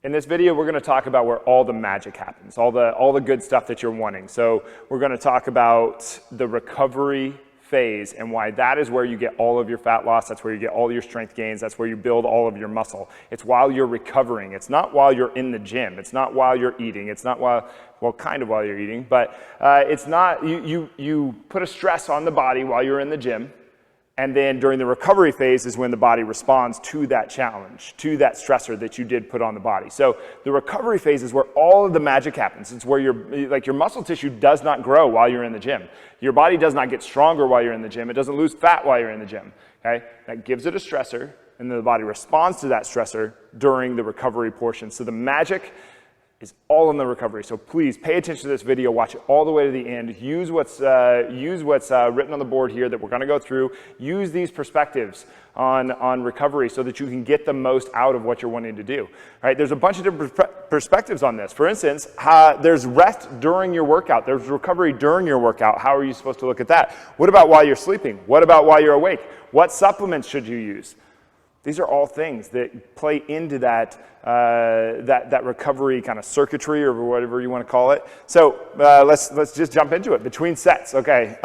In this video, we're going to talk about where all the magic happens, all the good stuff that you're wanting. So we're going to talk about the recovery phase and why that is where you get all of your fat loss. That's where you get all your strength gains. That's where you build all of your muscle. It's while you're recovering. It's not while you're in the gym. It's not while you're eating. It's not while, well, kind of while you're eating, but it's not, you put a stress on the body while you're in the gym. And then during the recovery phase is when the body responds to that challenge, to that stressor that you did put on the body. So the recovery phase is where all of the magic happens. It's where your muscle tissue does not grow while you're in the gym. Your body does not get stronger while you're in the gym. It doesn't lose fat while you're in the gym. Okay? That gives it a stressor, and then the body responds to that stressor during the recovery portion. So the magic is all in the recovery. So please pay attention to this video, watch it all the way to the end, use what's written on the board here that we're gonna go through, use these perspectives on recovery so that you can get the most out of what you're wanting to do. All right, there's a bunch of different perspectives on this. For instance, there's rest during your workout, there's recovery during your workout. How are you supposed to look at that? What about while you're sleeping? What about while you're awake? What supplements should you use? These are all things that play into that recovery kind of circuitry or whatever you want to call it. So let's just jump into it. Between sets, okay.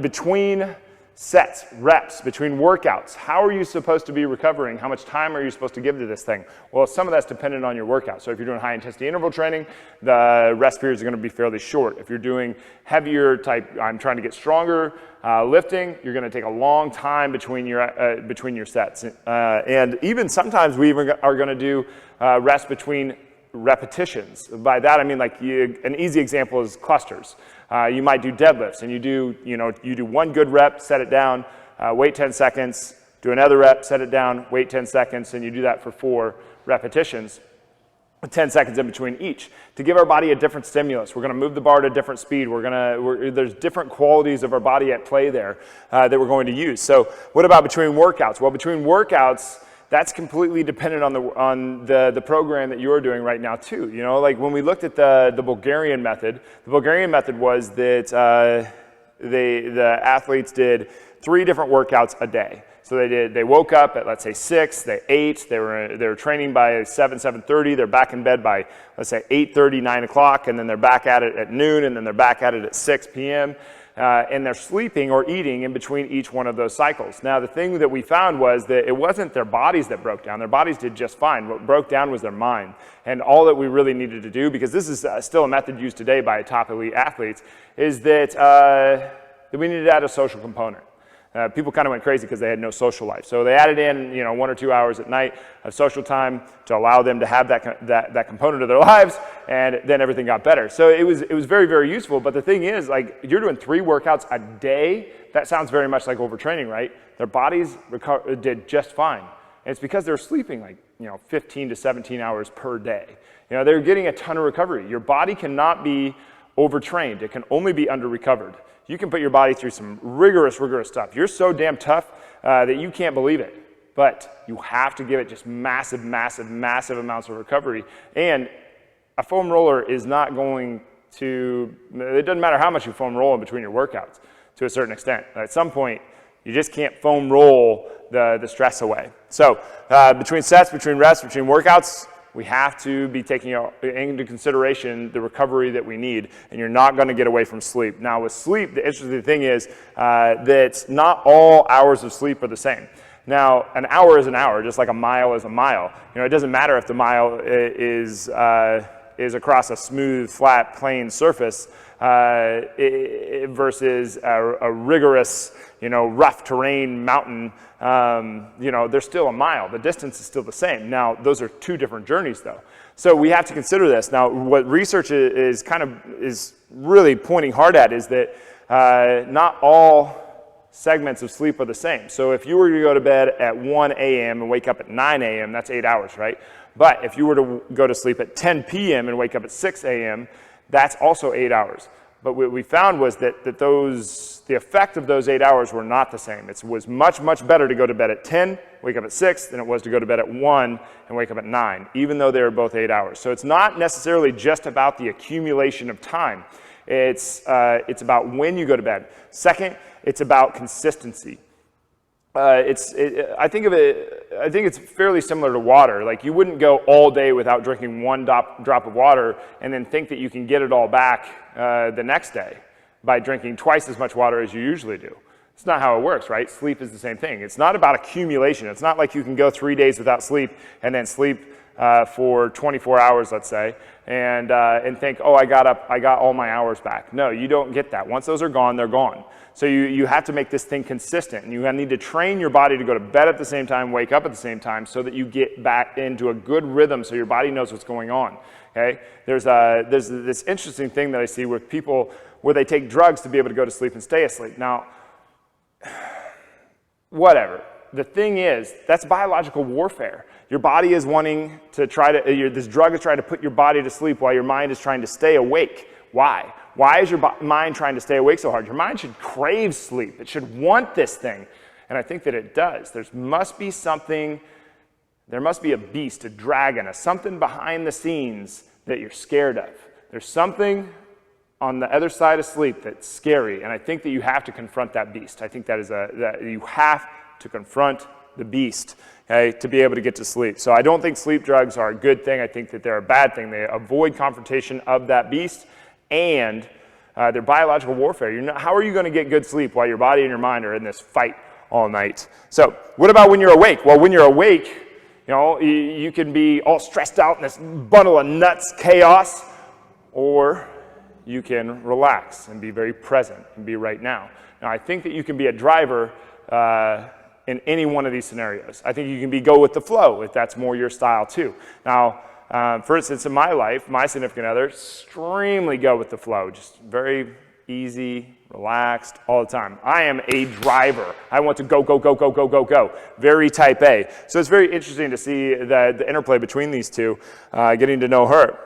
Between sets, reps, between workouts, how are you supposed to be recovering? How much time are you supposed to give to this thing? Well, some of that's dependent on your workout. So if you're doing high intensity interval training, the rest periods are going to be fairly short. If you're doing heavier type, I'm trying to get stronger, lifting, you're going to take a long time between your sets. And even sometimes we even are going to do rest between repetitions. By that I mean like an easy example is clusters. You might do deadlifts and you do one good rep, set it down, wait 10 seconds, do another rep, set it down, wait 10 seconds, and you do that for 4 repetitions. 10 seconds in between each to give our body a different stimulus. We're going to move the bar at a different speed. There's different qualities of our body at play there that we're going to use. So what about between workouts? Well, between workouts, that's completely dependent on the program that you're doing right now too. You know, like when we looked at the Bulgarian method was that the athletes did 3 different workouts a day. So they woke up at, let's say, 6, they ate, they were training by 7:30, they're back in bed by, let's say, 8:30, 9 o'clock, and then they're back at it at noon, and then they're back at it at 6 p.m., and they're sleeping or eating in between each one of those cycles. Now, the thing that we found was that it wasn't their bodies that broke down. Their bodies did just fine. What broke down was their mind. And all that we really needed to do, because this is still a method used today by top elite athletes, is that we needed to add a social component. People kind of went crazy because they had no social life. So they added in, 1 or 2 hours at night of social time to allow them to have that component of their lives, and then everything got better. So it was very, very useful. But the thing is, like, you're doing 3 workouts a day. That sounds very much like overtraining, right? Their bodies did just fine. And it's because they're sleeping 15 to 17 hours per day. They're getting a ton of recovery. Your body cannot be overtrained. It can only be under-recovered. You can put your body through some rigorous stuff. You're so damn tough that you can't believe it. But you have to give it just massive amounts of recovery. And a foam roller is not going to, it doesn't matter how much you foam roll in between your workouts to a certain extent. At some point, you just can't foam roll the stress away. So between sets, between rests, between workouts, we have to be taking into consideration the recovery that we need, and you're not going to get away from sleep. Now, with sleep, the interesting thing is that not all hours of sleep are the same. Now, an hour is an hour, just like a mile is a mile. It doesn't matter if the mile is across a smooth, flat, plain surface versus a rigorous, rough terrain mountain. There's still a mile. The distance is still the same. Now, those are 2 different journeys, though. So we have to consider this. Now, what research is really pointing hard at is that not all segments of sleep are the same. So if you were to go to bed at 1 a.m. and wake up at 9 a.m., that's 8 hours, right? But if you were to go to sleep at 10 p.m. and wake up at 6 a.m., that's also 8 hours. But what we found was that the effect of those 8 hours were not the same. It was much better to go to bed at 10, wake up at 6, than it was to go to bed at 1 and wake up at 9, even though they were both 8 hours. So it's not necessarily just about the accumulation of time. It's about when you go to bed. Second, it's about consistency. I think it's fairly similar to water. Like, you wouldn't go all day without drinking one drop of water and then think that you can get it all back the next day by drinking twice as much water as you usually do. It's not how it works, right? Sleep is the same thing. It's not about accumulation. It's not like you can go 3 days without sleep and then sleep for 24 hours, let's say, and think, oh, I got all my hours back. No, you don't get that. Once those are gone, they're gone. So you have to make this thing consistent, and you need to train your body to go to bed at the same time, wake up at the same time, so that you get back into a good rhythm so your body knows what's going on. Okay? There's this interesting thing that I see with people where they take drugs to be able to go to sleep and stay asleep. Now, whatever. The thing is, that's biological warfare. Your body is wanting to this drug is trying to put your body to sleep while your mind is trying to stay awake. Why? Why is your mind trying to stay awake so hard? Your mind should crave sleep. It should want this thing. And I think that it does. There must be a beast, a dragon, something behind the scenes that you're scared of. There's something on the other side of sleep that's scary. And I think that you have to confront that beast. I think that you have to confront the beast, okay, to be able to get to sleep. So I don't think sleep drugs are a good thing. I think that they're a bad thing. They avoid confrontation of that beast, and they're biological warfare. How are you going to get good sleep while your body and your mind are in this fight all night? So what about when you're awake? Well, when you're awake, you can be all stressed out in this bundle of nuts chaos, or you can relax and be very present and be right now. Now, I think that you can be a driver in any one of these scenarios. I think you can go with the flow if that's more your style too. Now, for instance, in my life, my significant other, extremely go with the flow, just very easy, relaxed all the time. I am a driver. I want to go, go, go, go, go, go, go. Very type A. So it's very interesting to see the interplay between these two, getting to know her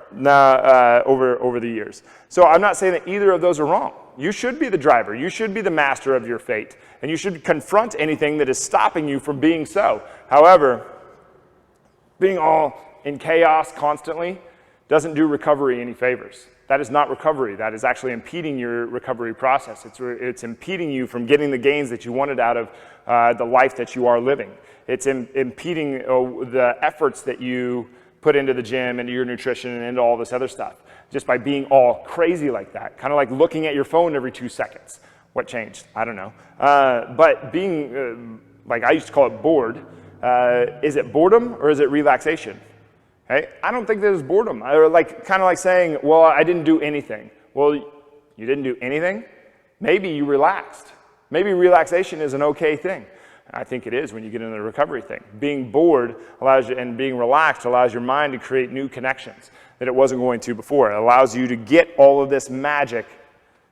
over the years. So I'm not saying that either of those are wrong. You should be the driver. You should be the master of your fate. And you should confront anything that is stopping you from being so. However, being all in chaos constantly doesn't do recovery any favors. That is not recovery. That is actually impeding your recovery process. It's impeding you from getting the gains that you wanted out of the life that you are living. It's impeding the efforts that you put into the gym, into your nutrition, and into all this other stuff, just by being all crazy like that. Kind of like looking at your phone every 2 seconds. What changed? I don't know. But being, like I used to call it bored, is it boredom or is it relaxation? Okay? I don't think that it's boredom. Kind of like saying, well, I didn't do anything. Well, you didn't do anything? Maybe you relaxed. Maybe relaxation is an okay thing. I think it is when you get into the recovery thing. Being bored allows you, and being relaxed allows your mind to create new connections that it wasn't going to before. It allows you to get all of this magic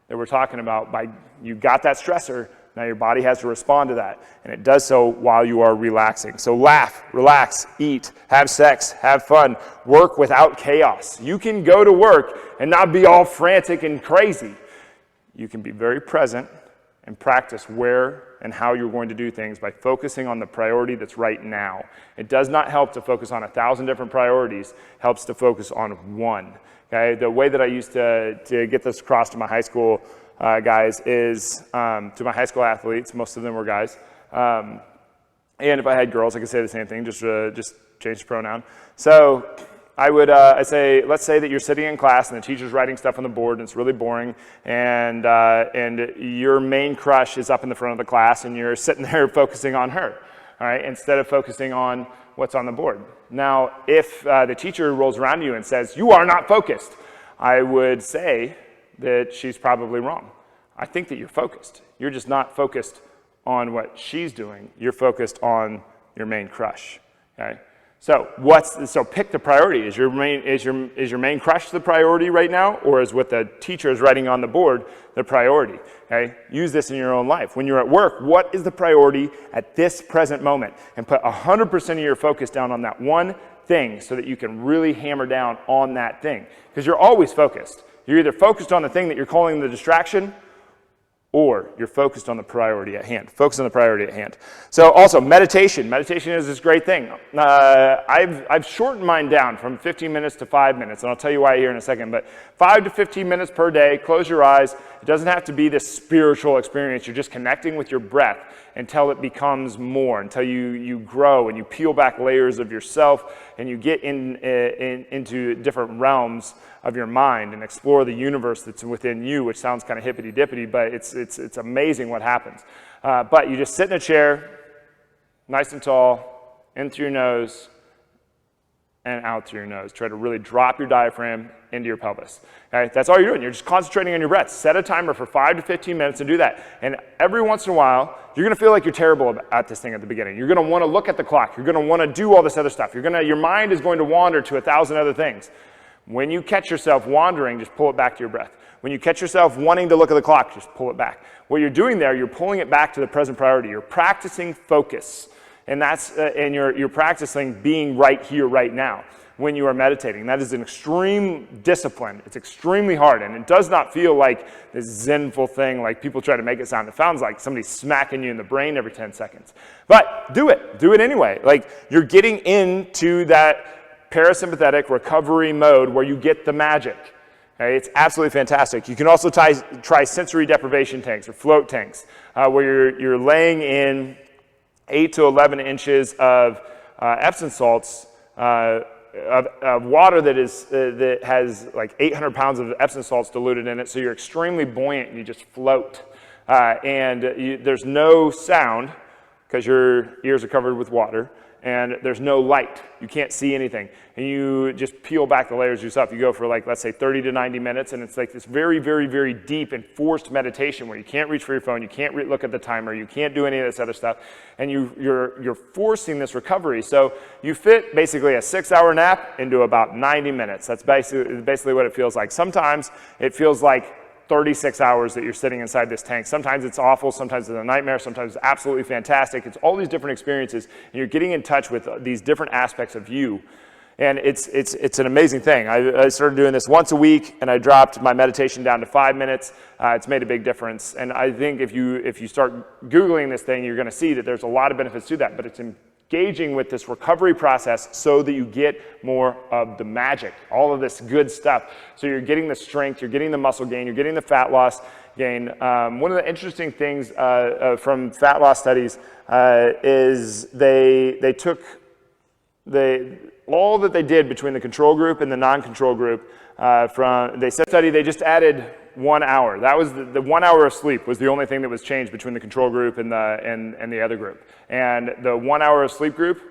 that we're talking about by you got that stressor. Now your body has to respond to that, and it does so while you are relaxing. So laugh, relax, eat, have sex, have fun, work without chaos. You can go to work and not be all frantic and crazy. You can be very present and practice where and how you're going to do things by focusing on the priority that's right now. It does not help to focus on 1,000 different priorities. It helps to focus on one. Okay? The way that I used to get this across to my high school guys is, to my high school athletes, most of them were guys, and if I had girls, I could say the same thing, just change the pronoun. So I'd say, let's say that you're sitting in class and the teacher's writing stuff on the board and it's really boring, and your main crush is up in the front of the class and you're sitting there focusing on her, all right, instead of focusing on what's on the board. Now, if the teacher rolls around to you and says, "You are not focused," I would say that she's probably wrong. I think that you're focused. You're just not focused on what she's doing. You're focused on your main crush, okay? So pick the priority. Is your main crush the priority right now, or is what the teacher is writing on the board the priority? Okay? Use this in your own life. When you're at work, what is the priority at this present moment? And put 100% of your focus down on that one thing so that you can really hammer down on that thing. Because you're always focused. You're either focused on the thing that you're calling the distraction, or you're focused on the priority at hand. Focus on the priority at hand. So also meditation. Meditation is this great thing. I've shortened mine down from 15 minutes to 5 minutes, and I'll tell you why here in a second. But 5 to 15 minutes per day, close your eyes. It doesn't have to be this spiritual experience. You're just connecting with your breath until it becomes more, until you grow and you peel back layers of yourself and you get into different realms of your mind and explore the universe that's within you, which sounds kind of hippity-dippity, but it's amazing what happens. But you just sit in a chair, nice and tall, in through your nose and out through your nose. Try to really drop your diaphragm into your pelvis. Okay? That's all you're doing. You're just concentrating on your breath. Set a timer for 5 to 15 minutes and do that. And every once in a while, you're going to feel like you're terrible at this thing at the beginning. You're going to want to look at the clock. You're going to want to do all this other stuff. Your mind is going to wander to 1,000 other things. When you catch yourself wandering, just pull it back to your breath. When you catch yourself wanting to look at the clock, just pull it back. What you're doing there, you're pulling it back to the present priority. You're practicing focus. And you're practicing being right here, right now when you are meditating. That is an extreme discipline. It's extremely hard, and it does not feel like this zenful thing like people try to make it sound. It sounds like somebody's smacking you in the brain every 10 seconds. But do it. Do it anyway. Like, you're getting into that parasympathetic recovery mode where you get the magic. Okay? It's absolutely fantastic. You can also try sensory deprivation tanks or float tanks where you're laying in 8 to 11 inches of Epsom salts of water that has like 800 pounds of Epsom salts diluted in it, so you're extremely buoyant and you just float. There's no sound because your ears are covered with water, and there's no light. You can't see anything. And you just peel back the layers yourself. You go for, like, let's say 30 to 90 minutes, and it's like this very, very, very deep and forced meditation where you can't reach for your phone, you can't look at the timer, you can't do any of this other stuff, and you're forcing this recovery. So you fit basically a 6-hour nap into about 90 minutes. That's basically what it feels like. Sometimes it feels like 36 hours that you're sitting inside this tank. Sometimes it's awful, sometimes it's a nightmare, sometimes it's absolutely fantastic. It's all these different experiences, and you're getting in touch with these different aspects of you. And it's an amazing thing. I started doing this once a week, and I dropped my meditation down to 5 minutes. It's made a big difference. And I think if you start Googling this thing, you're going to see that there's a lot of benefits to that, but it's engaging with this recovery process so that you get more of the magic, all of this good stuff. So you're getting the strength, you're getting the muscle gain, you're getting the fat loss gain. One of the interesting things from fat loss studies is they took all that they did between the control group and the non-control group. They just added 1 hour. That was the 1 hour of sleep was the only thing that was changed between the control group and the other group. And the 1 hour of sleep group,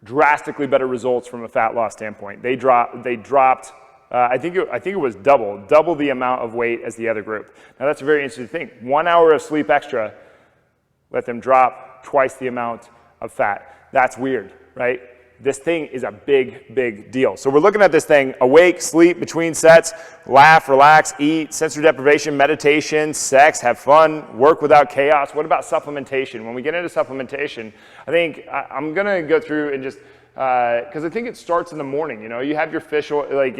drastically better results from a fat loss standpoint. They dropped. I think it was double the amount of weight as the other group. Now that's a very interesting thing. 1 hour of sleep extra, let them drop twice the amount of fat. That's weird, right? This thing is a big, big deal. So we're looking at this thing: awake, sleep, between sets, laugh, relax, eat, sensory deprivation, meditation, sex, have fun, work without chaos. What about supplementation? When we get into supplementation, I think I'm going to go through and just, because I think it starts in the morning. You know, you have your fish oil, like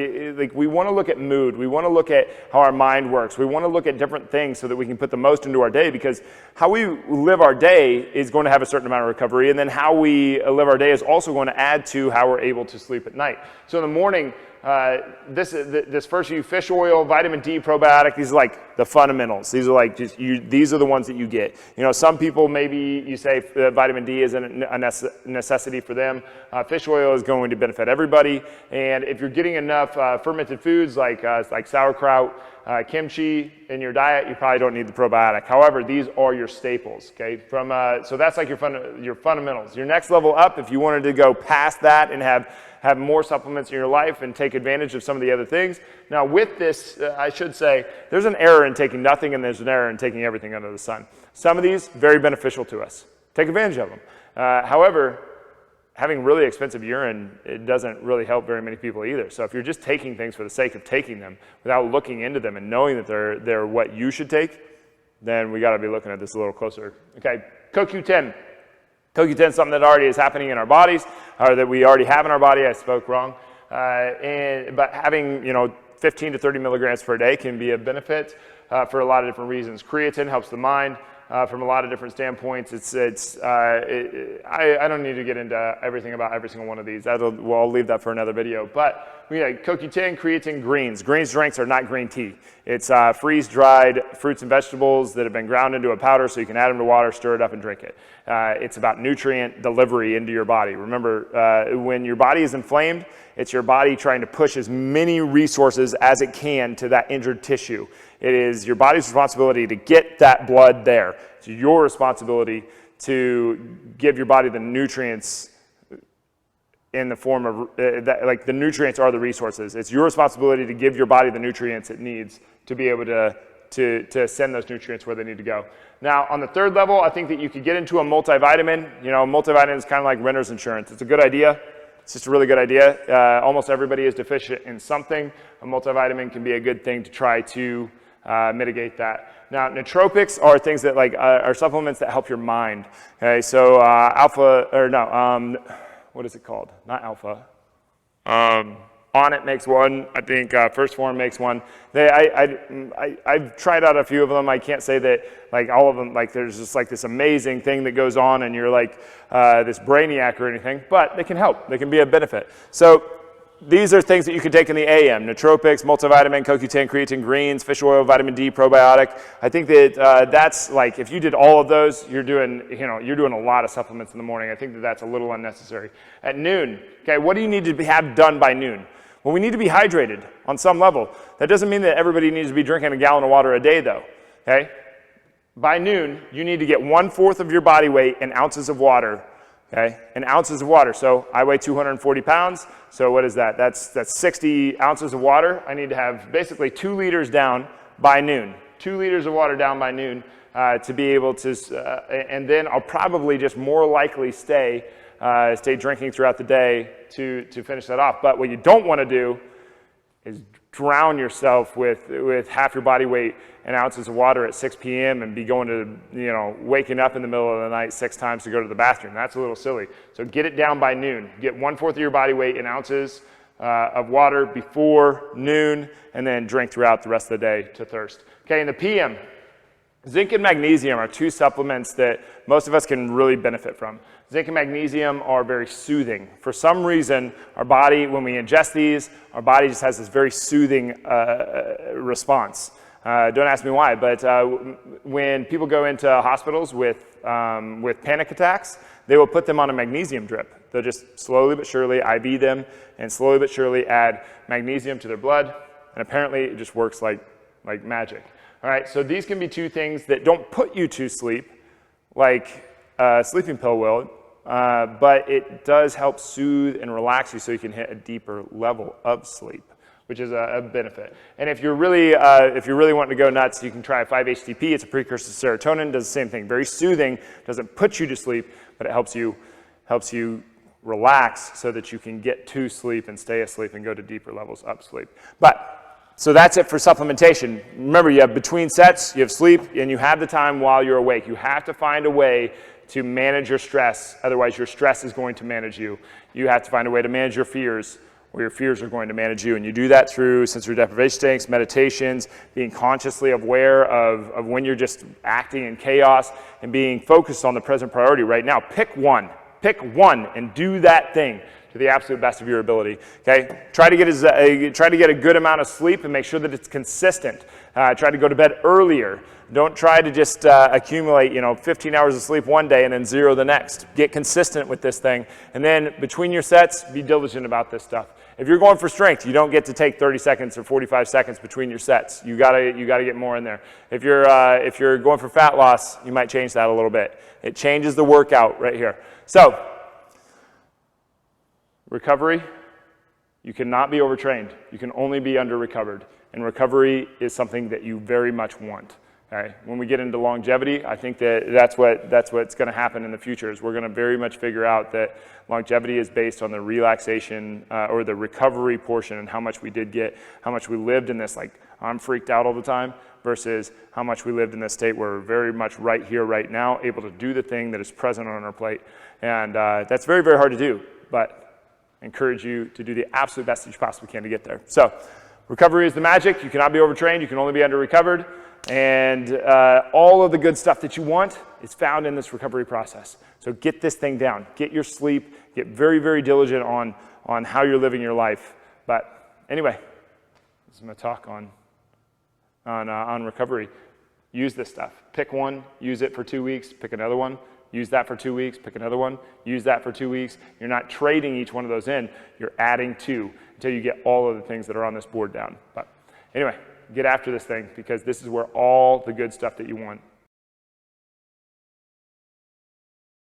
we want to look at mood. We want to look at how our mind works. We want to look at different things so that we can put the most into our day, because how we live our day is going to have a certain amount of recovery, and then how we live our day is also going to add to how we're able to sleep at night. So in the morning, this first fish oil, vitamin D, probiotic, these are like the fundamentals. These are like these are the ones that you get. You know, some people, maybe you say vitamin D isn't a necessity for them. Fish oil is going to benefit everybody. And if you're getting enough fermented foods like sauerkraut, kimchi in your diet, you probably don't need the probiotic. However, these are your staples. Okay, so that's like your fundamentals. Your next level up, if you wanted to go past that and have more supplements in your life and take advantage of some of the other things. Now with this, I should say, there's an error in taking nothing and there's an error in taking everything under the sun. Some of these, very beneficial to us. Take advantage of them. However, having really expensive urine, it doesn't really help very many people either. So if you're just taking things for the sake of taking them without looking into them and knowing that they're what you should take, then we got to be looking at this a little closer. Okay, CoQ10. CoQ10 is something that already is happening in our bodies, or that we already have in our body. I spoke wrong. But having 15 to 30 milligrams per day can be a benefit. for a lot of different reasons. Creatine helps the mind from a lot of different standpoints. I don't need to get into everything about every single one of these. I'll leave that for another video. But we got CoQ10, creatine, greens. Greens drinks are not green tea. It's freeze-dried fruits and vegetables that have been ground into a powder so you can add them to water, stir it up, and drink it. It's about nutrient delivery into your body. Remember, when your body is inflamed, it's your body trying to push as many resources as it can to that injured tissue. It is your body's responsibility to get that blood there. It's your responsibility to give your body the nutrients in the form of, like the nutrients are the resources. It's your responsibility to give your body the nutrients it needs to be able to send those nutrients where they need to go. Now, on the third level, I think that you could get into a multivitamin. You know, multivitamin is kind of like renter's insurance. It's a good idea. It's just a really good idea. Almost everybody is deficient in something. A multivitamin can be a good thing to try to mitigate that. Now, nootropics are things that are supplements that help your mind. Okay, so what is it called? Not alpha. Onnit makes one. I think First Form makes one. I've tried out a few of them. I can't say that like all of them, like there's just like this amazing thing that goes on and you're like this brainiac or anything, but they can help. They can be a benefit. So these are things that you can take in the AM: nootropics, multivitamin, CoQ10, creatine, greens, fish oil, vitamin D, probiotic. I think that that's like, if you did all of those, you're doing a lot of supplements in the morning. I think that that's a little unnecessary. At noon, okay, what do you need to have done by noon? Well, we need to be hydrated on some level. That doesn't mean that everybody needs to be drinking a gallon of water a day, though. Okay? By noon, you need to get 1/4 of your body weight in ounces of water. Okay, in ounces of water. So I weigh 240 pounds. So what is that? That's 60 ounces of water. I need to have basically 2 liters down by noon. 2 liters of water down by noon to be able to, and then I'll probably just more likely stay drinking throughout the day to finish that off. But what you don't want to do is drown yourself with half your body weight in ounces of water at 6 p.m. and be going to, waking up in the middle of the night 6 times to go to the bathroom. That's a little silly. So get it down by noon. Get 1/4 of your body weight in ounces of water before noon, and then drink throughout the rest of the day to thirst. Okay, in the PM, zinc and magnesium are 2 supplements that most of us can really benefit from. Zinc and magnesium are very soothing. For some reason, our body, when we ingest these, our body just has this very soothing response. Don't ask me why, but when people go into hospitals with panic attacks, they will put them on a magnesium drip. They'll just slowly but surely IV them and slowly but surely add magnesium to their blood, and apparently it just works like magic. All right, so these can be 2 things that don't put you to sleep like a sleeping pill will, but it does help soothe and relax you so you can hit a deeper level of sleep, which is a benefit. And if you're really wanting to go nuts, you can try 5-HTP. It's a precursor to serotonin. Does the same thing. Very soothing. Doesn't put you to sleep, but it helps you relax so that you can get to sleep and stay asleep and go to deeper levels of sleep. So that's it for supplementation. Remember, you have between sets, you have sleep, and you have the time while you're awake. You have to find a way to manage your stress. Otherwise, your stress is going to manage you. You have to find a way to manage your fears, or your fears are going to manage you. And you do that through sensory deprivation techniques, meditations, being consciously aware of when you're just acting in chaos, and being focused on the present priority right now. Pick one and do that thing to the absolute best of your ability. Okay, try to get a good amount of sleep and make sure that it's consistent. Try to go to bed earlier. Don't try to just accumulate 15 hours of sleep one day and then 0 the next. Get consistent with this thing, and then between your sets, be diligent about this stuff. If you're going for strength, you don't get to take 30 seconds or 45 seconds between your sets. You gotta get more in there. If you're going for fat loss, you might change that a little bit. It changes the workout right here. So, recovery, you cannot be overtrained. You can only be under-recovered. And recovery is something that you very much want. Okay? When we get into longevity, I think that's what's going to happen in the future, is we're going to very much figure out that longevity is based on the relaxation or the recovery portion, and how much we did get, how much we lived in this, like, I'm freaked out all the time, versus how much we lived in this state where we're very much right here, right now, able to do the thing that is present on our plate. And that's very, very hard to do, but I encourage you to do the absolute best that you possibly can to get there. So recovery is the magic. You cannot be overtrained. You can only be under-recovered. And all of the good stuff that you want is found in this recovery process. So get this thing down. Get your sleep. Get very, very diligent on how you're living your life. But anyway, this is my talk on recovery. Use this stuff. Pick one, use it for 2 weeks, pick another one, use that for 2 weeks, pick another one, use that for 2 weeks. You're not trading each one of those in, you're adding to until you get all of the things that are on this board down. But anyway, get after this thing because this is where all the good stuff that you want